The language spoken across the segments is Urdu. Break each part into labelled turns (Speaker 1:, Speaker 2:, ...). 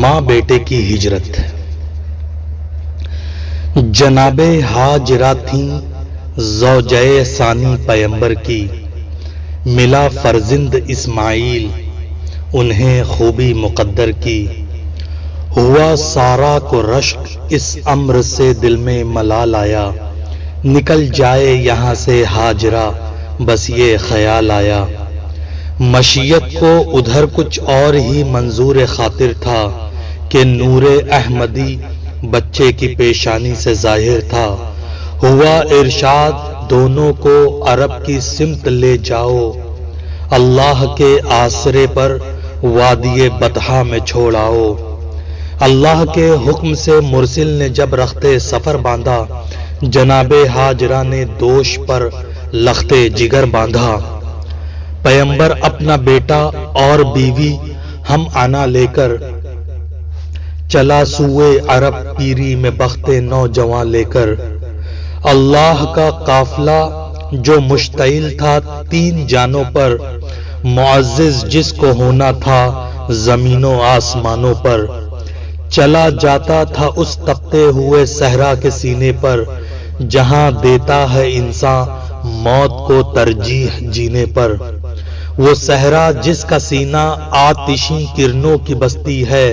Speaker 1: ماں بیٹے کی ہجرت۔ جناب ہاجرہ تھیں زوجہ ثانی پیمبر کی، ملا فرزند اسماعیل انہیں خوبی مقدر کی۔ ہوا سارا کو رشک اس امر سے دل میں ملال آیا، نکل جائے یہاں سے ہاجرہ بس یہ خیال آیا۔ مشیت کو ادھر کچھ اور ہی منظور خاطر تھا کہ نور احمدی بچے کی پیشانی سے ظاہر تھا۔ ہوا ارشاد دونوں کو عرب کی سمت لے جاؤ، اللہ کے آسرے پر وادی بطحا میں چھوڑ آؤ۔ اللہ کے حکم سے مرسل نے جب رختے سفر باندھا، جناب ہاجرہ نے دوش پر لختے جگر باندھا۔ پیمبر اپنا بیٹا اور بیوی ہم آنا لے کر چلا سوئے عرب، پیری میں بختے نوجوان لے کر۔ اللہ کا قافلہ جو مشتعل تھا تین جانوں پر، معزز جس کو ہونا تھا زمینوں آسمانوں پر، چلا جاتا تھا اس تپتے ہوئے صحرا کے سینے پر، جہاں دیتا ہے انسان موت کو ترجیح جینے پر۔ وہ صحرا جس کا سینہ آتشی کرنوں کی بستی ہے،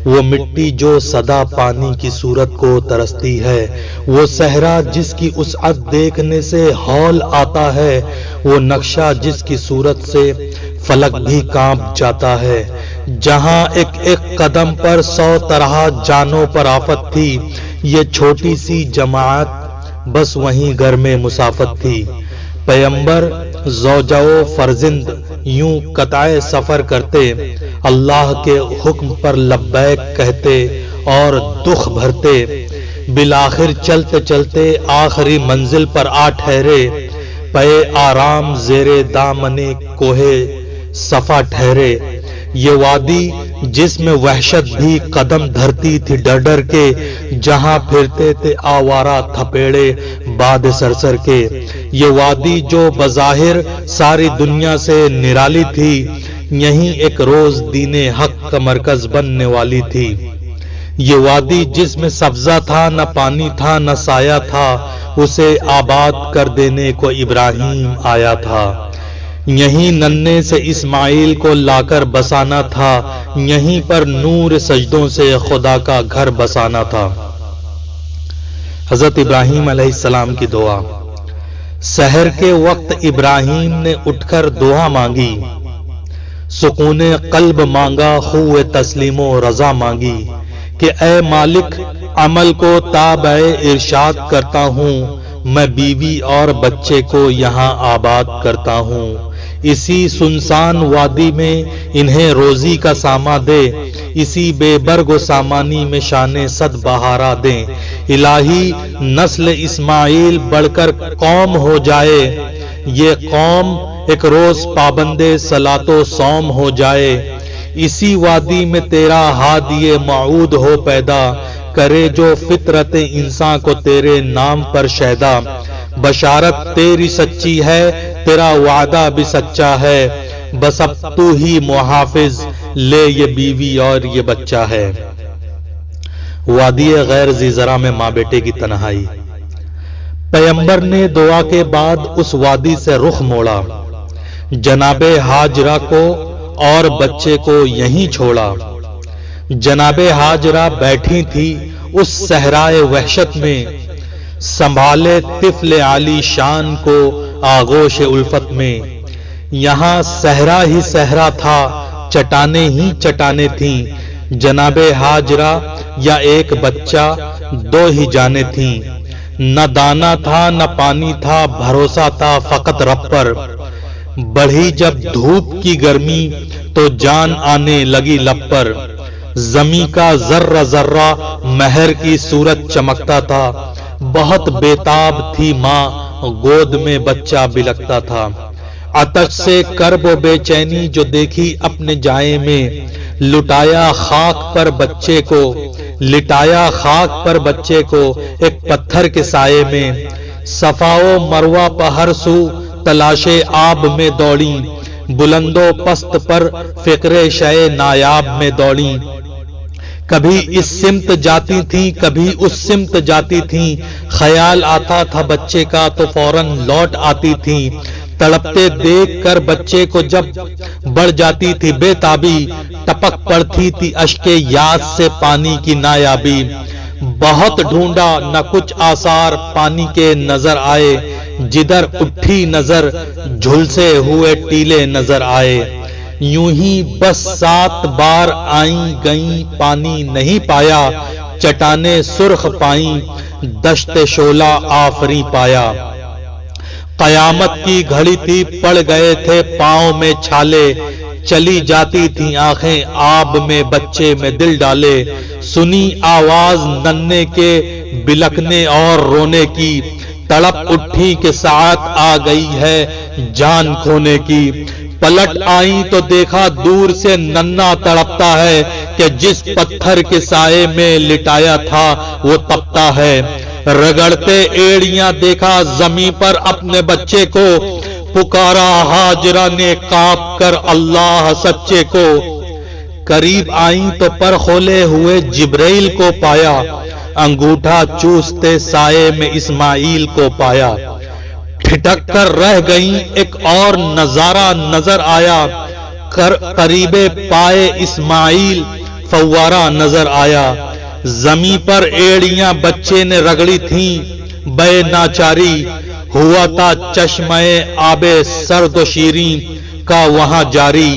Speaker 1: وہ مٹی جو سدا پانی کی صورت کو ترستی ہے۔ وہ صحرا جس کی وسعت دیکھنے سے ہول آتا ہے، وہ نقشہ جس کی صورت سے فلک بھی کانپ جاتا ہے۔ جہاں ایک ایک قدم پر 100 طرح جانوں پر آفت تھی، یہ چھوٹی سی جماعت بس وہیں گھر میں مسافت تھی۔ پیمبر زوجہ و فرزند یوں قطع سفر کرتے، اللہ کے حکم پر لبیک کہتے اور دکھ بھرتے۔ بالآخر چلتے چلتے آخری منزل پر آ ٹھہرے، پے آرام زیر دامن کوہ صفا ٹھہرے۔ یہ وادی جس میں وحشت بھی قدم دھرتی تھی ڈر ڈر کے، جہاں پھرتے تھے آوارہ تھپیڑے باد سرسر کے۔ یہ وادی جو بظاہر ساری دنیا سے نرالی تھی، یہیں ایک روز دین حق کا مرکز بننے والی تھی۔ یہ وادی جس میں سبزہ تھا نہ پانی تھا نہ سایہ تھا، اسے آباد کر دینے کو ابراہیم آیا تھا۔ یہیں ننھے سے اسماعیل کو لا کر بسانا تھا، یہیں پر نور سجدوں سے خدا کا گھر بسانا تھا۔ حضرت ابراہیم علیہ السلام کی دعا۔ سحر کے وقت ابراہیم نے اٹھ کر دعا مانگی، سکون قلب مانگا، خو تسلیم و رضا مانگی کہ اے مالک عمل کو تابع ارشاد کرتا ہوں، میں بیوی اور بچے کو یہاں آباد کرتا ہوں۔ اسی سنسان وادی میں انہیں روزی کا ساما دے، اسی بے برگ و سامانی میں شان صد بہارا دیں۔ الہی نسل اسماعیل بڑھ کر قوم ہو جائے، یہ قوم ایک روز پابند صلاۃ و صوم ہو جائے۔ اسی وادی میں تیرا ہادی معود ہو پیدا، کرے جو فطرت انسان کو تیرے نام پر شیدا۔ بشارت تیری سچی ہے، تیرا وعدہ بھی سچا ہے، بس اب تو ہی محافظ لے یہ بیوی اور یہ بچہ ہے۔ وادی غیر ذی زرع میں ماں بیٹے کی تنہائی۔ پیمبر نے دعا کے بعد اس وادی سے رخ موڑا، جناب ہاجرہ کو اور بچے کو یہیں چھوڑا۔ جناب ہاجرہ بیٹھی تھی اس صحرائے وحشت میں، سنبھالے طفل عالی شان کو آغوش الفت میں۔ یہاں صحرا ہی صحرا تھا، چٹانیں ہی چٹانیں تھیں، جناب ہاجرہ یا ایک بچہ دو ہی جانیں تھیں۔ نہ دانا تھا نہ پانی تھا، بھروسہ تھا فقط رب پر۔ بڑھی جب دھوپ کی گرمی تو جان آنے لگی لب پر، زمیں کا ذرہ ذرہ مہر کی صورت چمکتا تھا، بہت بیتاب تھی ماں گود میں بچہ بلکتا تھا۔ آتش سے کرب و بے چینی جو دیکھی اپنے جائے میں، لٹایا خاک پر بچے کو، لٹایا خاک پر بچے کو ایک پتھر کے سائے میں۔ صفا و مروہ پر ہر سو تلاش آب میں دوڑی، بلند و پست پر فکر شے نایاب میں دوڑی۔ کبھی اس سمت جاتی تھیں کبھی اس سمت جاتی تھیں، خیال آتا تھا بچے کا تو فوراً لوٹ آتی تھیں، تڑپتے دیکھ کر بچے کو جب بڑھ جاتی تھی بے تابی، ٹپک پڑتی تھی اشک یاد سے پانی کی نایابی، بہت ڈھونڈا نہ کچھ آثار پانی کے نظر آئے، جدھر اٹھی نظر جھلسے ہوئے ٹیلے نظر آئے، یوں ہی بس 7 بار آئیں گئیں پانی نہیں پایا، چٹانیں سرخ پائیں دشت شعلہ آفری پایا، قیامت کی گھڑی تھی پڑ گئے تھے پاؤں میں چھالے، چلی جاتی تھیں آنکھیں آب میں بچے میں دل ڈالے، سنی آواز ننھے کے بلکنے اور رونے کی، تڑپ اٹھی کہ ساعت آ گئی ہے جان کھونے کی، پلٹ آئیں تو دیکھا دور سے ننھا تڑپتا ہے کہ جس پتھر کے سائے میں لٹایا تھا وہ تپتا ہے، رگڑتے ایڑیاں دیکھا زمین پر اپنے بچے کو، پکارا ہاجرہ نے کانپ کر اللہ سچے کو، قریب آئیں تو پر کھولے ہوئے جبرائیل کو پایا، انگوٹھا چوستے سائے میں اسماعیل کو پایا، ٹھٹک کر رہ گئیں ایک اور نظارہ نظر آیا، قریب پائے اسماعیل فوارہ نظر آیا، زمین پر ایڑیاں بچے نے رگڑی تھیں بے ناچاری، ہوا تھا چشمہ آب سرد و شیریں کا وہاں جاری،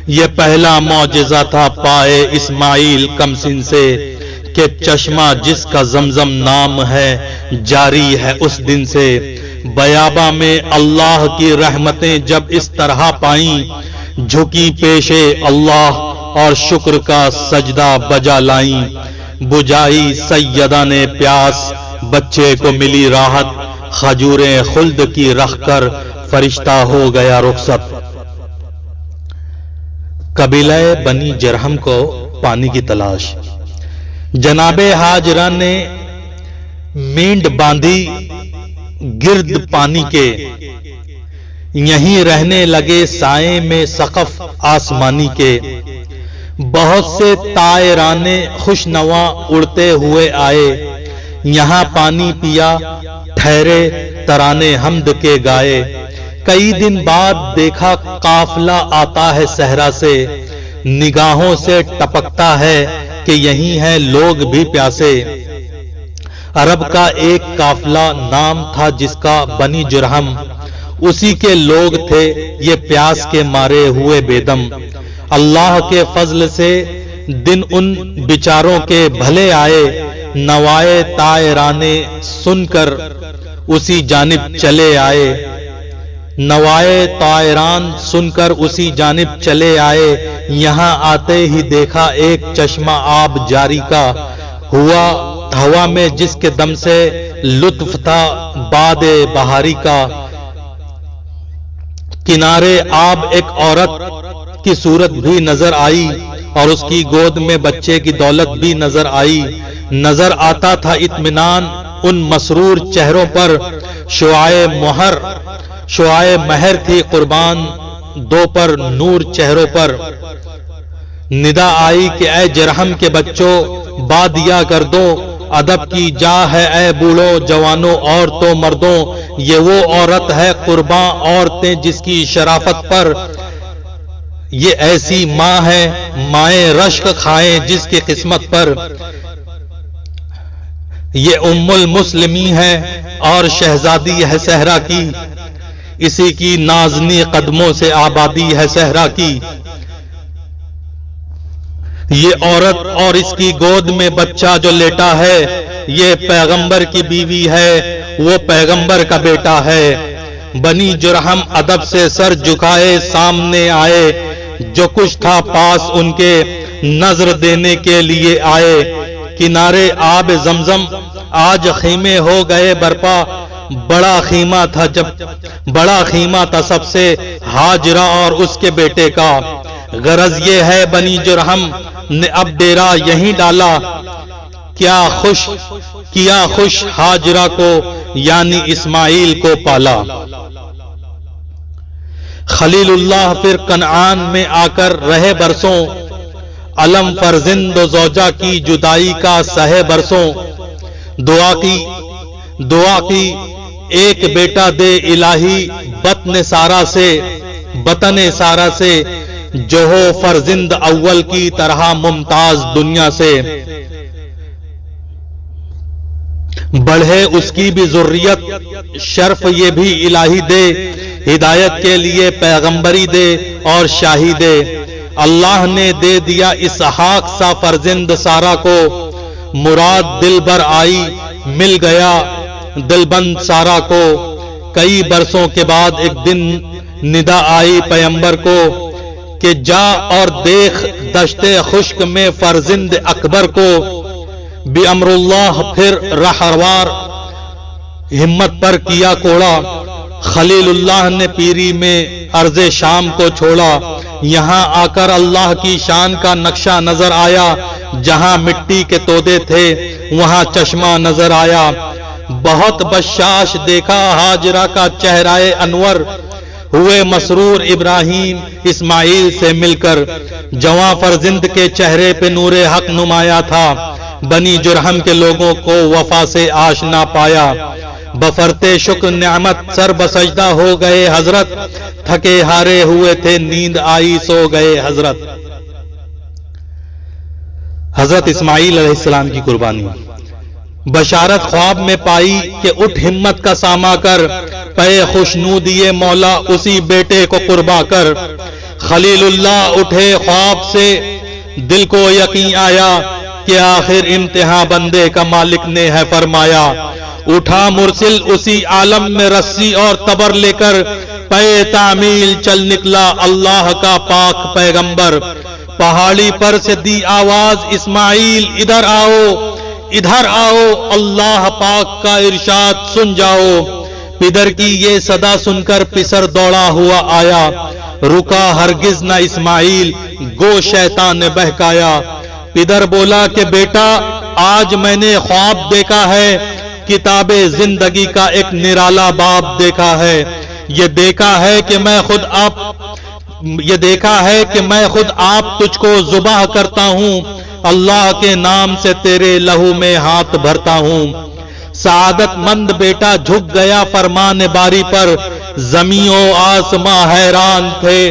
Speaker 1: یہ پہلا معجزہ تھا پائے اسماعیل کمسن سے کہ چشمہ جس کا زمزم نام ہے جاری ہے اس دن سے، بیاباں میں اللہ کی رحمتیں جب اس طرح پائیں، جھکی پیشے اللہ اور شکر کا سجدہ بجا لائیں، بجائی سیدہ نے پیاس بچے کو ملی راحت، کھجوریں خلد کی رکھ کر فرشتہ ہو گیا رخصت۔ قبیلہ بنی جرہم کو پانی کی تلاش، جناب ہاجرہ نے مینڈ باندھی گرد پانی کے، یہیں رہنے لگے سائے میں سقف آسمانی کے، بہت سے طائرانے خوشنوا اڑتے ہوئے آئے، یہاں پانی پیا ٹھہرے ترانے حمد کے گائے، کئی دن بعد دیکھا قافلہ آتا ہے صحرا سے، نگاہوں سے ٹپکتا ہے کہ یہیں ہیں لوگ بھی پیاسے، عرب کا ایک قافلہ نام تھا جس کا بنی جرہم، اسی کے لوگ تھے یہ پیاس کے مارے ہوئے بیدم، اللہ کے فضل سے دن ان بیچاروں کے بھلے آئے، نوائے طائرانے سن کر اسی جانب چلے آئے، نوائے طائران سن کر اسی جانب چلے آئے، یہاں آتے ہی دیکھا ایک چشمہ آب جاری کا، ہوا میں جس کے دم سے لطف تھا باد بہاری کا، کنارے آب ایک عورت کی صورت بھی نظر آئی اور اس کی گود میں بچے کی دولت بھی نظر آئی، نظر آتا تھا اطمینان ان مسرور چہروں پر، شعاع مہر تھی قربان دو پر نور چہروں پر، ندا آئی کہ اے جرہم کے بچوں با دیا کر دو، ادب کی جا ہے اے بوڑھوں جوانوں عورتوں مردوں، یہ وہ عورت ہے قرباں عورتیں جس کی شرافت پر، یہ ایسی ماں ہے مائیں رشک کھائیں جس کی قسمت پر، یہ ام المسلمی ہے اور شہزادی ہے صحرا کی، اسی کی نازنی قدموں سے آبادی ہے صحرا کی، یہ عورت اور اس کی گود میں بچہ جو لیٹا ہے، یہ پیغمبر کی بیوی ہے وہ پیغمبر کا بیٹا ہے، بنی جرہم ادب سے سر جھکائے سامنے آئے، جو کچھ تھا پاس ان کے نظر دینے کے لیے آئے، کنارے آب زمزم آج خیمے ہو گئے برپا، بڑا خیمہ تھا سب سے ہاجرہ اور اس کے بیٹے کا، غرض یہ ہے بنی جرہم نے اب ڈیرا یہیں ڈالا، کیا خوش ہاجرہ کو یعنی اسماعیل کو پالا، خلیل اللہ پھر کنعان میں آ کر رہے برسوں، علم فرزند و زوجہ کی جدائی کا سہے برسوں، دعا کی ایک بیٹا دے الہی بطن سارا سے جو ہو فرزند اول کی طرح ممتاز دنیا سے، بڑھے اس کی بھی ذریت شرف یہ بھی الہی دے، ہدایت کے لیے پیغمبری دے اور شاہی دے۔ اللہ نے دے دیا اسحاق سا فرزند سارا کو، مراد دل بر آئی مل گیا دلبند سارا کو۔ کئی برسوں کے بعد ایک دن ندا آئی پیمبر کو کہ جا اور دیکھ دشت خشک میں فرزند اکبر کو، بی امر اللہ پھر رہوار ہمت پر کیا کوڑا، خلیل اللہ نے پیری میں ارض شام کو چھوڑا۔ یہاں آ کر اللہ کی شان کا نقشہ نظر آیا، جہاں مٹی کے تودے تھے وہاں چشمہ نظر آیا۔ بہت بشاش دیکھا ہاجرہ کا چہرہ انور، ہوئے مسرور ابراہیم اسماعیل سے مل کر۔ جواں فرزند کے چہرے پہ نور حق نمایا تھا، بنی جرہم کے لوگوں کو وفا سے آشنا پایا۔ بفرتے شکر نعمت سر بسجدہ ہو گئے حضرت، تھکے ہارے ہوئے تھے نیند آئی سو گئے حضرت۔ حضرت اسماعیل علیہ السلام کی قربانی۔ بشارت خواب میں پائی کہ اٹھ ہمت کا ساما کر، پے خوشنودیے مولا اسی بیٹے کو قربا کر۔ خلیل اللہ اٹھے خواب سے، دل کو یقین آیا کہ آخر امتحان بندے کا مالک نے ہے فرمایا۔ اٹھا مرسل اسی عالم میں رسی اور تبر لے کر، پے تعمیل چل نکلا اللہ کا پاک پیغمبر۔ پہاڑی پر سے دی آواز اسماعیل ادھر آؤ، اللہ پاک کا ارشاد سن جاؤ۔ پدر کی یہ صدا سن کر پسر دوڑا ہوا آیا، رکا ہرگز نہ اسماعیل گو شیطان نے بہکایا۔ پدر بولا کہ بیٹا آج میں نے خواب دیکھا ہے، کتاب زندگی کا ایک نرالا باب دیکھا ہے۔ یہ دیکھا ہے کہ میں خود آپ تجھ کو ذبح کرتا ہوں، اللہ کے نام سے تیرے لہو میں ہاتھ بھرتا ہوں۔ سعادت مند بیٹا جھک گیا فرمان باری پر، زمین و آسماں حیران تھے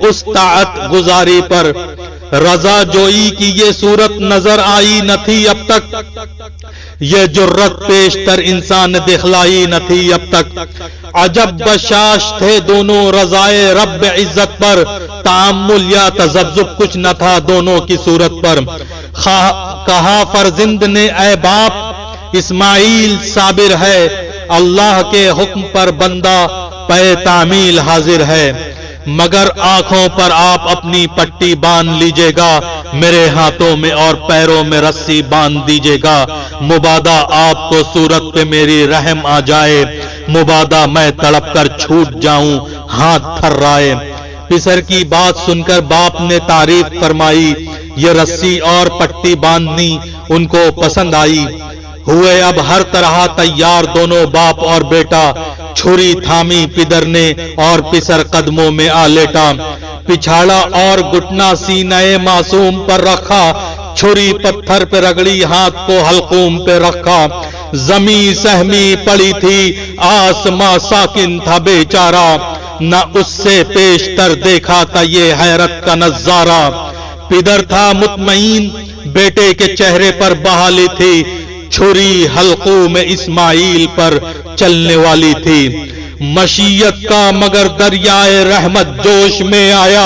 Speaker 1: اس طاعت گزاری پر۔ رضا جوئی کی یہ صورت نظر آئی نہ تھی اب تک، یہ جرت پیشتر انسان دکھلائی نہ تھی اب تک۔ عجب بشاش تھے دونوں رضائے رب عزت پر، تعامل یا تذبذب کچھ نہ تھا دونوں کی صورت پر۔ کہا فرزند نے اے باپ اسماعیل صابر ہے، اللہ کے حکم پر بندہ پے تعمیل حاضر ہے، مگر آنکھوں پر آپ اپنی پٹی باندھ لیجئے گا، میرے ہاتھوں میں اور پیروں میں رسی باندھ دیجئے گا، مبادا آپ کو صورت پہ میری رحم آ جائے، مبادا میں تڑپ کر چھوٹ جاؤں ہاتھ تھرائے۔ پسر کی بات سن کر باپ نے تعریف فرمائی، یہ رسی اور پٹی باندھنی ان کو پسند آئی۔ ہوئے اب ہر طرح تیار دونوں باپ اور بیٹا، چھری تھامی پدر نے اور پسر قدموں میں آ لیٹا، پچھاڑا اور گھٹنا سینہ معصوم پر رکھا، چھری پتھر پہ رگڑی ہاتھ کو حلقوم پہ رکھا۔ زمین سہمی پڑی تھی آسماں ساکن تھا بیچارہ، نہ اس سے پیشتر دیکھا تھا یہ حیرت کا نظارہ۔ پدر تھا مطمئن بیٹے کے چہرے پر بحالی تھی، چھری حلقوں میں اسماعیل پر چلنے والی تھی۔ مشیت کا مگر دریائے رحمت جوش میں آیا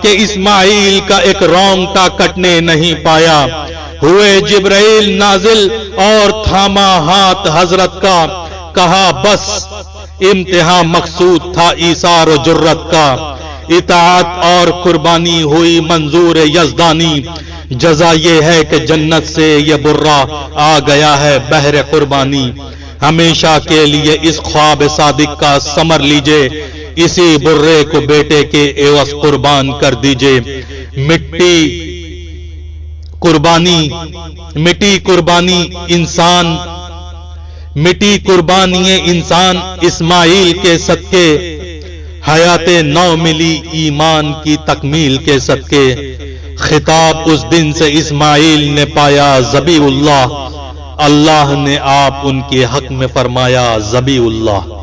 Speaker 1: کہ اسماعیل کا ایک رونگٹا کٹنے نہیں پایا۔ ہوئے جبرائیل نازل اور تھاما ہاتھ حضرت کا، کہا بس امتحان مقصود تھا ایثار و جرت کا۔ اطاعت اور قربانی ہوئی منظور یزدانی، جزا یہ ہے کہ جنت سے یہ برا آ گیا ہے بحر قربانی۔ ہمیشہ کے لیے اس خواب صادق کا ثمر لیجئے، اسی برے کو بیٹے کے عوض قربان کر دیجئے۔ مٹی قربانی انسان اسماعیل کے صدقے، حیات نو ملی ایمان کی تکمیل کے صدقے۔ خطاب اس دن سے اسماعیل نے پایا ذبیح اللہ، اللہ نے آپ ان کے حق میں فرمایا ذبیح اللہ۔